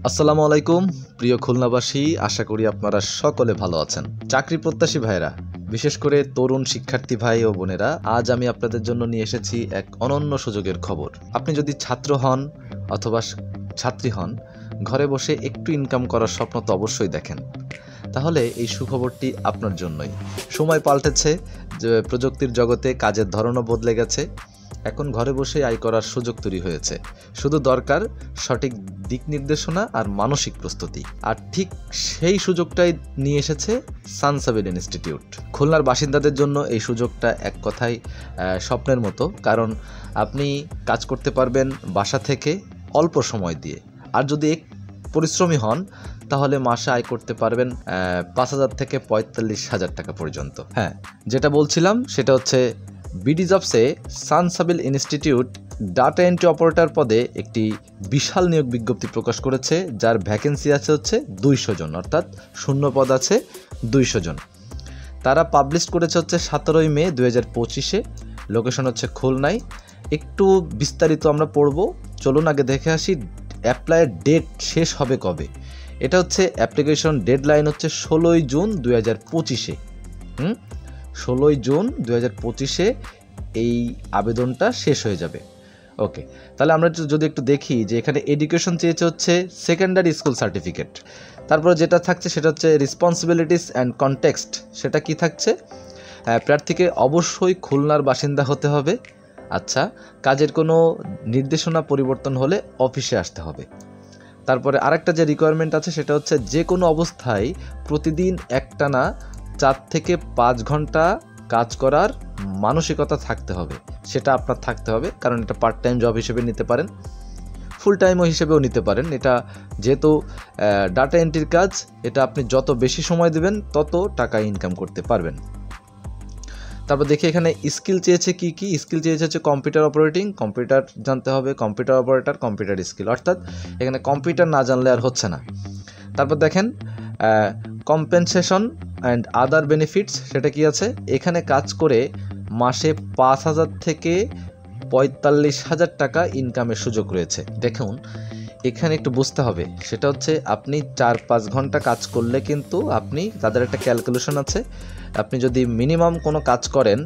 আসসালামু আলাইকুম প্রিয় খুলনাবাসী, আশা করি আপনারা সকলে ভালো আছেন। চাকরি প্রত্যাশী ভাইরা, বিশেষ করে তরুণ শিক্ষার্থী ভাই ও বোনেরা, আজ আমি আপনাদের জন্য নিয়ে এসেছি এক অনন্য সুযোগের খবর। আপনি যদি ছাত্র হন অথবা ছাত্রী হন, ঘরে বসে একটু ইনকাম করার স্বপ্ন তো অবশ্যই দেখেন, তাহলে এই সুখবরটি আপনার জন্যই। সময় পাল্টেছে, যে প্রযুক্তির জগতে কাজের ধরনও বদলে গেছে। এখন ঘরে বসে আয় করার সুযোগ তৈরি হয়েছে, শুধু দরকার সঠিক দিক নির্দেশনা আর মানসিক প্রস্তুতি। আর ঠিক সেই সুযোগটাই নিয়ে এসেছে সানসাবিল ইনস্টিটিউট। খুলনার বাসিন্দাদের জন্য এই সুযোগটা এক কথায় স্বপ্নের মতো, কারণ আপনি কাজ করতে পারবেন বাসা থেকে অল্প সময় দিয়ে। আর যদি পরিশ্রমী হন তাহলে মাসে আয় করতে পারবেন 5,000 থেকে 45,000 টাকা পর্যন্ত। হ্যাঁ, যেটা বলছিলাম সেটা হচ্ছে বিডি জবসে Sansabil institute data entry operator পদে একটি বিশাল নিয়োগ বিজ্ঞপ্তি প্রকাশ করেছে, যার ভ্যাকেন্সি আছে হচ্ছে 200 জন, অর্থাৎ শূন্য পদ আছে 200 জন। তারা পাবলিশ করেছে হচ্ছে 17 মে 2025-এ। লোকেশন হচ্ছে খুলনায়। একটু বিস্তারিত আমরা পড়ব, চলুন আগে দেখে আসি অ্যাপ্লাইয়ের ডেট শেষ হবে কবে। এটা হচ্ছে অ্যাপ্লিকেশন ডেডলাইন হচ্ছে 16 জুন 2025-এ। 16 জুন 2025-এ এই আবেদনটা শেষ হয়ে যাবে। ওকে, তাহলে আমরা যদি একটু দেখি যে এখানে এডুকেশন চেয়েছে হচ্ছে সেকেন্ডারি স্কুল সার্টিফিকেট। তারপরে যেটা থাকছে সেটা হচ্ছে রেসপন্সিবিলিটিস অ্যান্ড কনটেক্সট। সেটা কি থাকছে? প্রার্থীকে অবশ্যই খুলনার বাসিন্দা হতে হবে। আচ্ছা, কাজের কোনো নির্দেশনা পরিবর্তন হলে অফিসে আসতে হবে। তারপরে আরেকটা যে রিকোয়ারমেন্ট আছে সেটা হচ্ছে যে কোনো অবস্থায় প্রতিদিন একটানা 4 থেকে 5 ঘন্টা কাজ করার মানসিকতা থাকতে হবে। সেটা আপনার থাকতে হবে, কারণ এটা পার্ট টাইম জব হিসেবে নিতে পারেন, ফুল টাইমও হিসেবেও নিতে পারেন। এটা যেহেতু ডাটা এন্ট্রির কাজ, এটা আপনি যত বেশি সময় দেবেন তত টাকা ইনকাম করতে পারবেন। তারপর দেখি এখানে স্কিল চেয়েছে কি কি। স্কিল চেয়েছে হচ্ছে কম্পিউটার অপারেটিং, কম্পিউটার জানতে হবে, কম্পিউটার অপারেটর, কম্পিউটার স্কিল, অর্থাৎ এখানে কম্পিউটার না জানলে আর হচ্ছে না। তারপর দেখেন কম্পেনসেশন অ্যান্ড আদার বেনিফিটস, সেটা কি আছে? এখানে কাজ করে মাসে 5,000 থেকে 45,000 টাকা ইনকামের সুযোগ রয়েছে। দেখুন এখানে একটু বুঝতে হবে, সেটা হচ্ছে আপনি 4-5 ঘন্টা কাজ করলে কিন্তু আপনি, তাদের একটা ক্যালকুলেশন আছে, আপনি যদি মিনিমাম কোনো কাজ করেন,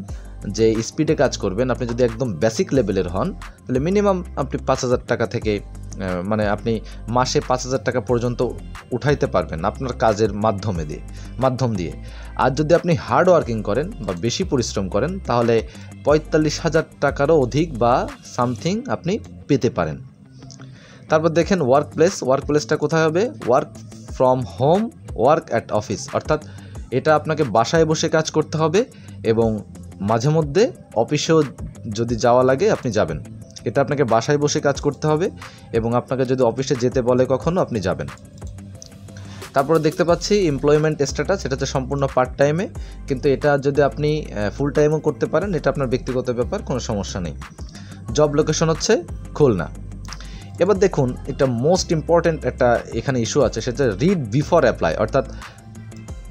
যে স্পিডে কাজ করবেন, আপনি যদি একদম বেসিক লেভেলের হন, তাহলে মিনিমাম আপনি 5,000 টাকা থেকে আপনি মাসে 5,000 টাকা পর্যন্ত উঠাইতে পারবেন আপনার কাজের মাধ্যম দিয়ে। আর যদি আপনি হার্ড ওয়ার্কিং করেন বা বেশি পরিশ্রম করেন, তাহলে 45,000 টাকারও অধিক বা সামথিং আপনি পেতে পারেন। তারপর দেখেন ওয়ার্কপ্লেসটা কোথায় হবে? Work from home, work at office, অর্থাৎ এটা আপনাকে বাসায় বসে কাজ করতে হবে এবং মাঝে মধ্যে অফিসেও যদি যাওয়া লাগে আপনি যাবেন। এটা আপনাকে বাসায় বসে কাজ করতে হবে এবং আপনাকে যদি অফিসে যেতে বলে কখনো, আপনি যাবেন। তারপরে দেখতে পাচ্ছি এমপ্লয়মেন্ট স্ট্যাটাস, এটা হচ্ছে সম্পূর্ণ পার্ট টাইমে, কিন্তু এটা যদি আপনি ফুল টাইমও করতে পারেন, এটা আপনার ব্যক্তিগত ব্যাপার, কোনো সমস্যা নেই। জব লোকেশন হচ্ছে খুলনা। এবার দেখুন এটা মোস্ট ইম্পর্ট্যান্ট একটা এখানে ইস্যু আছে, সেটা রিড বিফোর অ্যাপ্লাই, অর্থাৎ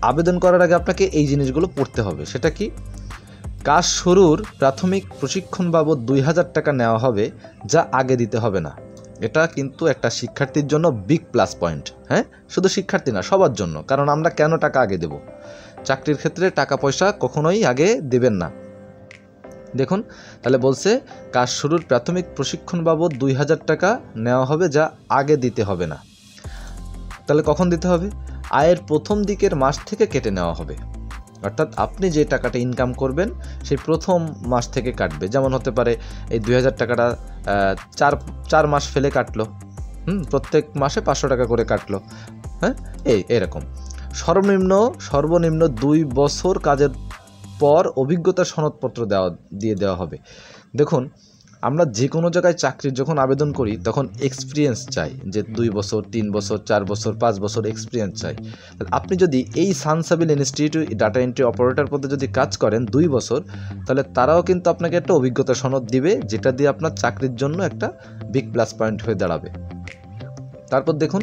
আবেদন করার আগে আপনাকে এই জিনিসগুলো পড়তে হবে। সেটা কি? কাজ শুরুর প্রাথমিক প্রশিক্ষণ বাবদ 2,000 টাকা নেওয়া হবে, যা আগে দিতে হবে না। এটা কিন্তু একটা শিক্ষার্থীর জন্য বিগ প্লাস পয়েন্ট। হ্যাঁ, শুধু শিক্ষার্থী না, সবার জন্য। কারণ আমরা কেন টাকা আগে দেব? চাকরির ক্ষেত্রে টাকা পয়সা কখনোই আগে দেবেন না। দেখুন তাহলে বলছে কাজ শুরুর প্রাথমিক প্রশিক্ষণ বাবদ 2,000 টাকা নেওয়া হবে, যা আগে দিতে হবে না। তাহলে কখন দিতে হবে? আয়ের প্রথম দিকের মাস থেকে কেটে নেওয়া হবে, অর্থাৎ আপনি যে টাকাটা ইনকাম করবেন সেই প্রথম মাস থেকে কাটবে। যেমন হতে পারে এই 2,000 টাকাটা 4 মাস ফেলে কাটলো, প্রত্যেক মাসে 500 টাকা করে কাটলো। হ্যাঁ, এরকম সর্বনিম্ন 2 বছর কাজের পর অভিজ্ঞতার সনদপত্র দিয়ে দেওয়া হবে। দেখুন আমরা যে কোনো জায়গায় চাকরির যখন আবেদন করি তখন এক্সপিরিয়েন্স চাই, যে 2 বছর, 3 বছর, 4 বছর, 5 বছর এক্সপিরিয়েন্স চাই। আপনি যদি এই সানসাবিল ইনস্টিটিউট ডাটা এন্ট্রি অপারেটর পদে যদি কাজ করেন 2 বছর, তাহলে তারাও কিন্তু আপনাকে একটা অভিজ্ঞতা সনদ দিবে, যেটা দিয়ে আপনার চাকরির জন্য একটা বিগ প্লাস পয়েন্ট হয়ে দাঁড়াবে। তারপর দেখুন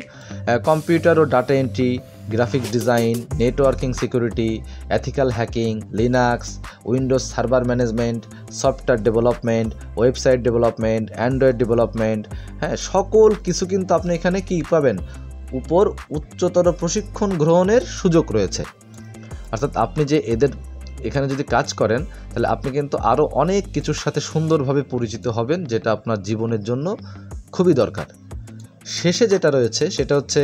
কম্পিউটার ও data entry, graphics design, networking security, ethical hacking, Linux, Windows server management, software development, website development, Android development, হ্যাঁ সকল কিছু কিন্তু আপনি এখানে কি পাবেন? উপর উচ্চতর প্রশিক্ষণ গ্রহণের সুযোগ রয়েছে। অর্থাৎ আপনি যে এদের এখানে যদি কাজ করেন তাহলে আপনি কিন্তু আরও অনেক কিছুর সাথে সুন্দরভাবে পরিচিত হবেন, যেটা আপনার জীবনের জন্য খুবই দরকার। শেষে যেটা রয়েছে সেটা হচ্ছে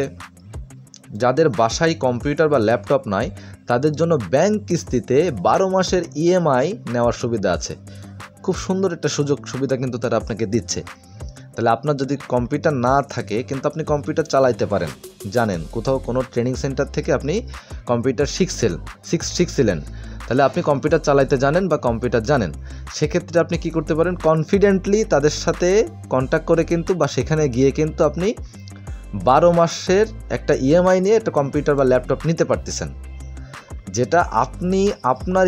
যাদের বাসায় কম্পিউটার বা ল্যাপটপ নাই তাদের জন্য ব্যাংক কিস্তিতে 12 মাসের EMI নেওয়ার সুবিধা আছে। খুব সুন্দর একটা সুযোগ সুবিধা কিন্তু তারা আপনাকে দিচ্ছে। তাহলে আপনার যদি কম্পিউটার না থাকে কিন্তু আপনি কম্পিউটার চালাইতে পারেন, জানেন কোথাও কোনো ট্রেনিং সেন্টার থেকে আপনি কম্পিউটার শিখছিলেন, তাহলে আপনি কম্পিউটার চালাইতে জানেন বা কম্পিউটার জানেন, সেক্ষেত্রে আপনি কি করতে পারেন, কনফিডেন্টলি তাদের সাথে কন্ট্যাক্ট করে কিন্তু বা সেখানে গিয়ে কিন্তু আপনি 12 মাসের একটা EMI নিয়ে একটা কম্পিউটার বা ল্যাপটপ নিতে পারতেছেন। যেটা আপনি আপনার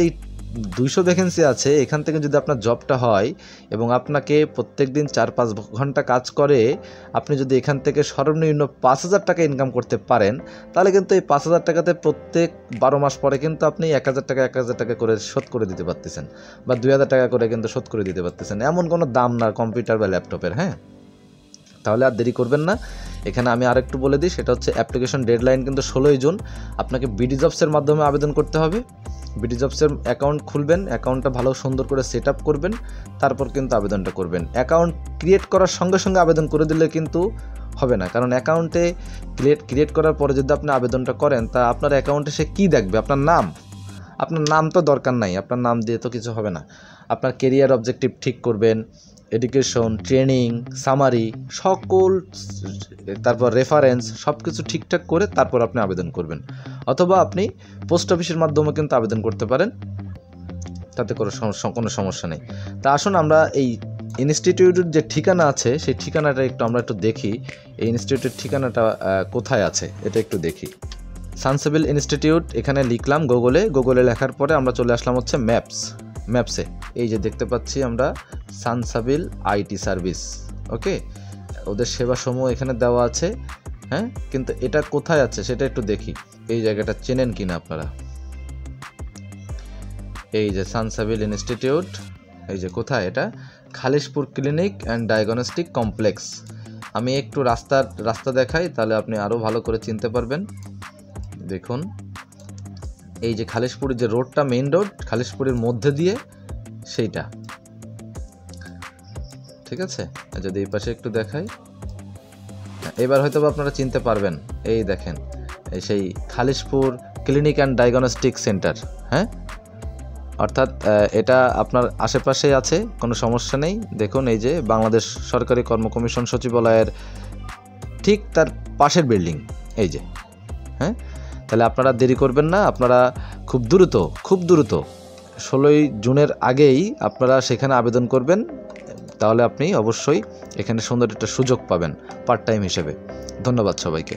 200 ভ্যাকেন্সি আছে, এখান থেকে যদি আপনার জবটা হয় এবং আপনাকে প্রত্যেক দিন 4-5 ঘন্টা কাজ করে আপনি যদি এখান থেকে সর্বনিম্ন 5,000 টাকা ইনকাম করতে পারেন, তাহলে কিন্তু এই 5,000 টাকাতে প্রত্যেক 12 মাস পরে কিন্তু আপনি 1,000 টাকা করে শোধ করে দিতে পারতেছেন, বা 2,000 টাকা করে কিন্তু শোধ করে দিতে পারতেছেন। এমন কোনো দাম না কম্পিউটার বা ল্যাপটপের। হ্যাঁ, তাহলে আর দেরি করবেন না। এখানে আমি আরেকটু বলে দিই, সেটা হচ্ছে অ্যাপ্লিকেশন ডেডলাইন কিন্তু 16ই জুন। আপনাকে বিডি জবসের মাধ্যমে আবেদন করতে হবে। বিডি জবসের অ্যাকাউন্ট খুলবেন, অ্যাকাউন্টটা ভালো সুন্দর করে সেট আপ করবেন, তারপর কিন্তু আবেদনটা করবেন। অ্যাকাউন্ট ক্রিয়েট করার সঙ্গে সঙ্গে আবেদন করে দিলে কিন্তু হবে না, কারণ অ্যাকাউন্টে ক্রিয়েট করার পরে যদি আপনি আবেদনটা করেন তা আপনার অ্যাকাউন্টে সে কী দেখবে, আপনার নাম তো দরকার নাই, আপনার নাম দিয়ে তো কিছু হবে না। আপনার কেরিয়ার অবজেক্টিভ ঠিক করবেন, এডুকেশন, ট্রেনিং, সামারি সকল, তারপর রেফারেন্স সব কিছু ঠিকঠাক করে তারপর আপনি আবেদন করবেন। অথবা আপনি পোস্ট অফিসের মাধ্যমে কিন্তু আবেদন করতে পারেন, তাতে কোনো সমস্যা নেই। তা আসুন আমরা এই ইনস্টিটিউটের যে ঠিকানা আছে সেই ঠিকানাটা আমরা একটু দেখি। এই ইনস্টিটিউটের ঠিকানাটা কোথায় আছে এটা একটু দেখি। সানসাবিল ইনস্টিটিউট এখানে লিখলাম গুগলে লেখার পরে আমরা চলে আসলাম হচ্ছে ম্যাপসে। এই যে দেখতে পাচ্ছি আমরা সানসাবিল IT সার্ভিস। ওকে, ওদের সেবাসমূহ এখানে দেওয়া আছে। হ্যাঁ, কিন্তু এটা কোথায় আছে সেটা একটু দেখি। এই জায়গাটা চেনেন কিনা আপনারা? এই যে সানসাবিল ইনস্টিটিউট, এই যে কোথায় এটা, Khalishpur clinic and diagnostic complex. আমি একটু রাস্তা দেখাই, তাহলে আপনি আরও ভালো করে চিনতে পারবেন। দেখুন, এই যে খালিশপুরের যে রোডটা, মেইন রোড খালিশপুরের মধ্যে দিয়ে, সেইটা। ঠিক আছে, যদি এই পাশে একটু দেখাই, এবার হয়তো আপনারা চিনতে পারবেন। এই দেখেন, সেই Khalishpur clinic and diagnostic centre. হ্যাঁ, অর্থাৎ এটা আপনার আশেপাশেই আছে, কোনো সমস্যা নেই। দেখুন, এই যে বাংলাদেশ সরকারি কর্ম কমিশন সচিবালয়ের ঠিক তার পাশের বিল্ডিং, এই যে। হ্যাঁ, তাহলে আপনারা দেরি করবেন না, আপনারা খুব দ্রুত 16ই জুনের আগেই আপনারা সেখানে আবেদন করবেন, তাহলে আপনি অবশ্যই এখানে সুন্দর একটা সুযোগ পাবেন পার্ট টাইম হিসেবে। ধন্যবাদ সবাইকে।